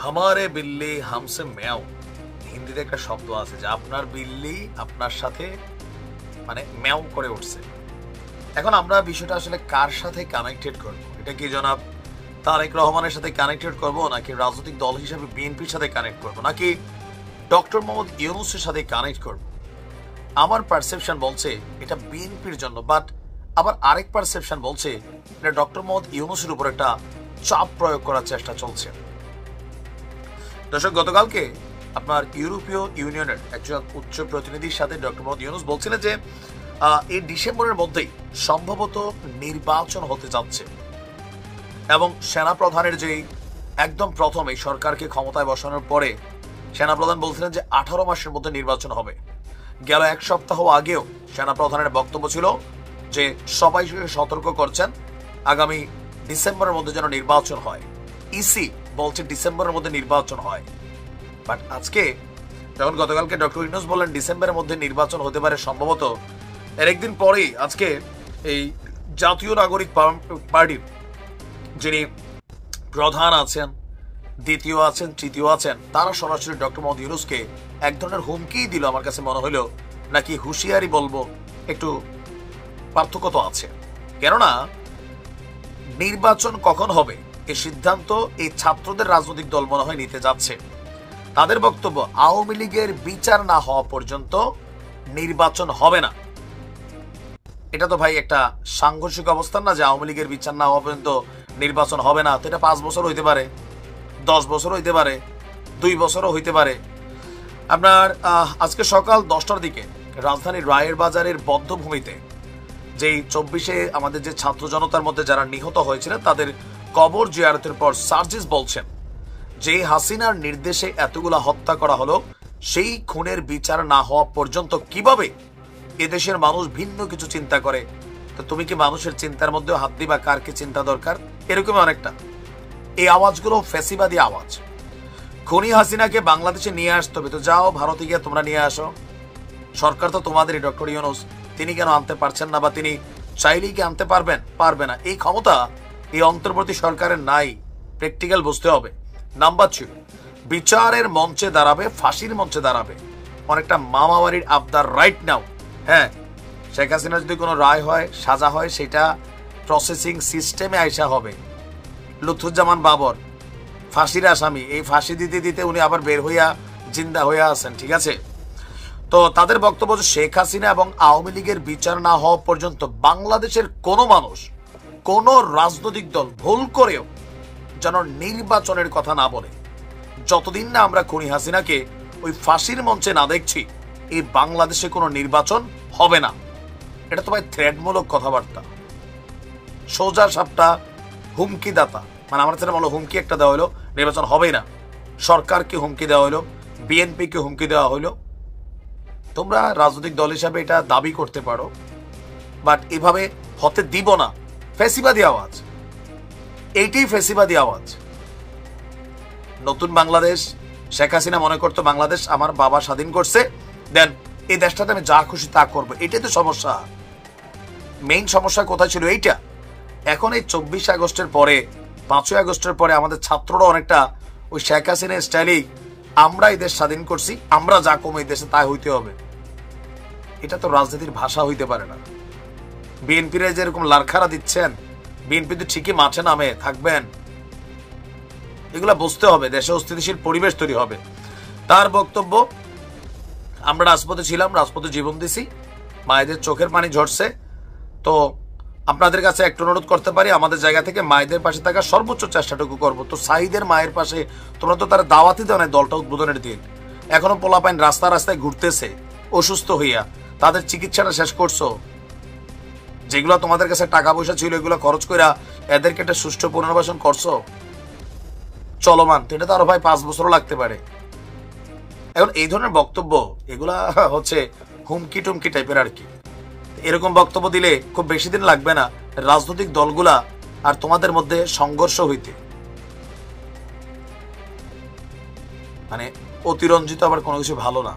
হামারে বিল্লি হামসে ম্যাও, হিন্দিতে একটা শব্দ আছে যে আপনার বিল্লি আপনার সাথে মানে ম্যাও করে উঠছে। এখন আমরা বিষয়টা আসলে কার সাথে কানেক্টেড করব? এটা কি জনাব তারেক রহমানের সাথে কানেক্টেড করব, নাকি রাজনৈতিক দল হিসেবে বিএনপির সাথে কানেক্ট করব, নাকি ডক্টর মোহাম্মদ ইউনূসের সাথে কানেক্ট করব? আমার পারসেপশন বলছে এটা বিএনপির জন্য, বাট আবার আরেক পারসেপশন বলছে এটা ডক্টর মোহাম্মদ ইউনূসের উপর একটা চাপ প্রয়োগ করার চেষ্টা চলছে। দর্শক, গতকালকে আপনার ইউরোপীয় ইউনিয়নের একজন উচ্চ প্রতিনিধির সাথে ডক্টর মোহাম্মদ ইউনূস বলছিলেন যে এই ডিসেম্বরের মধ্যেই সম্ভবত নির্বাচন হতে যাচ্ছে, এবং সেনাপ্রধানের যে একদম প্রথম এই সরকারকে ক্ষমতায় বসানোর পরে সেনাপ্রধান বলছিলেন যে 18 মাসের মধ্যে নির্বাচন হবে। গেল এক সপ্তাহ আগেও সেনাপ্রধানের বক্তব্য ছিল যে সবাই সতর্ক করছেন আগামী ডিসেম্বরের মধ্যে যেন নির্বাচন হয়। ইসি বলছে ডিসেম্বরের মধ্যে নির্বাচন হয়, বাট আজকে যখন গতকালকে ডক্টর ইউনূস বললেন ডিসেম্বরের মধ্যে নির্বাচন হতে পারে সম্ভবত, এর একদিন পরেই আজকে এই জাতীয় নাগরিক পার্টির যিনি প্রধান আছেন, দ্বিতীয় আছেন, তৃতীয় আছেন, তারা সরাসরি ডক্টর মোহাম্মদ ইউনূসকে এক ধরনের হুমকি দিল। আমার কাছে মনে হলো নাকি হুঁশিয়ারি বলবো, একটু পার্থক্য তো আছে। কেননা নির্বাচন কখন হবে এই সিদ্ধান্ত এই ছাত্রদের রাজনৈতিক দল মনে হয় নিতে যাচ্ছে। তাদের বক্তব্য আওয়ামী লীগের বিচার না হওয়া পর্যন্ত নির্বাচন হবে না। এটা তো ভাই একটা সাংঘর্ষিক অবস্থান না, যে আওয়ামী লীগের বিচার না হওয়া পর্যন্ত নির্বাচন হবে না। তো এটা 5 বছর হইতে পারে, 10 বছর হইতে পারে, 2 বছরও হইতে পারে। আপনার আজকে সকাল 10টার দিকে রাজধানীর রায়ের বাজারের বদ্ধভূমিতে যেই 24-এ আমাদের যে ছাত্র জনতার মধ্যে যারা নিহত হয়েছিলেন তাদের কবর জিয়ারতের পর সার্জিস বলছেন যে হাসিনার নির্দেশে এতগুলা হত্যা করা হলো, সেই খুনের বিচার না হওয়া পর্যন্ত কিভাবে এদেশের মানুষ ভিন্ন কিছু চিন্তা করে। তো তুমি কি মানুষের চিন্তার মধ্যে হাত দিবা? কার কি চিন্তা দরকার? এরকমই অনেকটা এই আওয়াজগুলো ফ্যাসিবাদী আওয়াজ। খুনি হাসিনাকে বাংলাদেশে নিয়ে আসতে হবে, তো যাও ভারতে গিয়ে তোমরা নিয়ে আসো। সরকার তো তোমাদেরই, ডক্টর ইউনূস, তিনি কেন আনতে পারছেন না? বা তিনি চাইলেই কি আনতে পারবেন? পারবে না। এই ক্ষমতা এই অন্তর্বর্তী সরকারের নাই, প্র্যাকটিক্যাল বুঝতে হবে। নাম্বার 2, বিচারের মঞ্চে দাঁড়াবে, ফাঁসির মঞ্চে দাঁড়াবে, অনেকটা মামাবাড়ির আবদার রাইট নাও। হ্যাঁ, শেখ হাসিনা যদি কোনো রায় হয়, সাজা হয়, সেটা প্রসেসিং সিস্টেমে আইসা হবে। লুৎফুজ্জামান বাবর ফাঁসির আসামি, এই ফাঁসি দিতে দিতে উনি আবার বের হইয়া জিন্দা হইয়া আছেন, ঠিক আছে? তো তাদের বক্তব্য শেখ হাসিনা এবং আওয়ামী লীগের বিচার না হওয়া পর্যন্ত বাংলাদেশের কোনো মানুষ, কোন রাজনৈতিক দল ভুল করেও যেন নির্বাচনের কথা না বলে। যতদিন না আমরা খুনি হাসিনাকে ওই ফাঁসির মঞ্চে না দেখছি, এই বাংলাদেশে কোনো নির্বাচন হবে না। এটা তো ভাই থ্রেডমূলক কথাবার্তা, সোজা সাপটা হুমকিদাতা। মানে আমার ছেলে বলো হুমকি একটা দেওয়া হলো, নির্বাচন হবেই না। সরকারকে হুমকি দেওয়া হলো, বিএনপিকে হুমকি দেওয়া হলো। তোমরা রাজনৈতিক দল হিসাবে এটা দাবি করতে পারো, বাট এভাবে হতে দিব না। ফ্যাসিবাদী আওয়াজ, এইটাই ফ্যাসিবাদী আওয়াজ। নতুন বাংলাদেশ, শেখ হাসিনা মনে করতো বাংলাদেশ আমার বাবা স্বাধীন করছে, দেন এই দেশটাতে আমি যা খুশি তা করবো। এটাই তো সমস্যা। মেইন সমস্যা কোথায় ছিল? এইটা। এখন এই 24 আগস্টের পরে, 5ই আগস্টের পরে আমাদের ছাত্ররা অনেকটা ওই শেখ হাসিনার স্টাইলেই আমরা এই দেশ স্বাধীন করছি, আমরা যা কম এই দেশে তাই হইতে হবে। এটা তো রাজনীতির ভাষা হইতে পারে না। বিএনপির যেরকম লারখারা দিচ্ছেন, বিএনপি তো ঠিকই মাঠে নামে থাকবেন, এগুলা বুঝতে হবে। দেশে অস্থিতিশীল পরিবেশ তৈরি হবে। তার বক্তব্য, আমরা রাজপথে ছিলাম, রাজপথে জীবন দিছি, মায়েদের চোখের পানি ঝরছে। তো আপনাদের কাছে একটু অনুরোধ করতে পারি, আমাদের জায়গা থেকে মায়েদের পাশে থাকার সর্বোচ্চ চেষ্টাটুকু করবো। তো সাইদের মায়ের পাশে তোমরা তো তারা দাওয়াতই দেও না দলটা উদ্বোধনের দিন। এখনো পোলাপাইন রাস্তায় ঘুরতেছে অসুস্থ হইয়া, তাদের চিকিৎসাটা শেষ করছো। যেগুলো তোমাদের কাছে টাকা পয়সা ছিল এগুলো খরচ করে এদেরকে একটা সুষ্ঠু পুনর্বাসন করছো চলমান। তো এটা তো আরো ভাই 5 বছরও লাগতে পারে। এখন এই ধরনের বক্তব্য এগুলা হচ্ছে হুমকি টুমকি টাইপের আর কি। এরকম বক্তব্য দিলে খুব বেশি দিন লাগবে না রাজনৈতিক দলগুলা আর তোমাদের মধ্যে সংঘর্ষ হইতে। মানে অতিরঞ্জিত আবার কোনো কিছু ভালো না।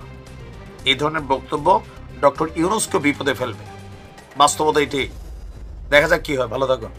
এই ধরনের বক্তব্য ডক্টর ইউনূসকে বিপদে ফেলবে। বাস্তবতা এটাই। দেখা যাক কি হয়। ভালো থাকুন।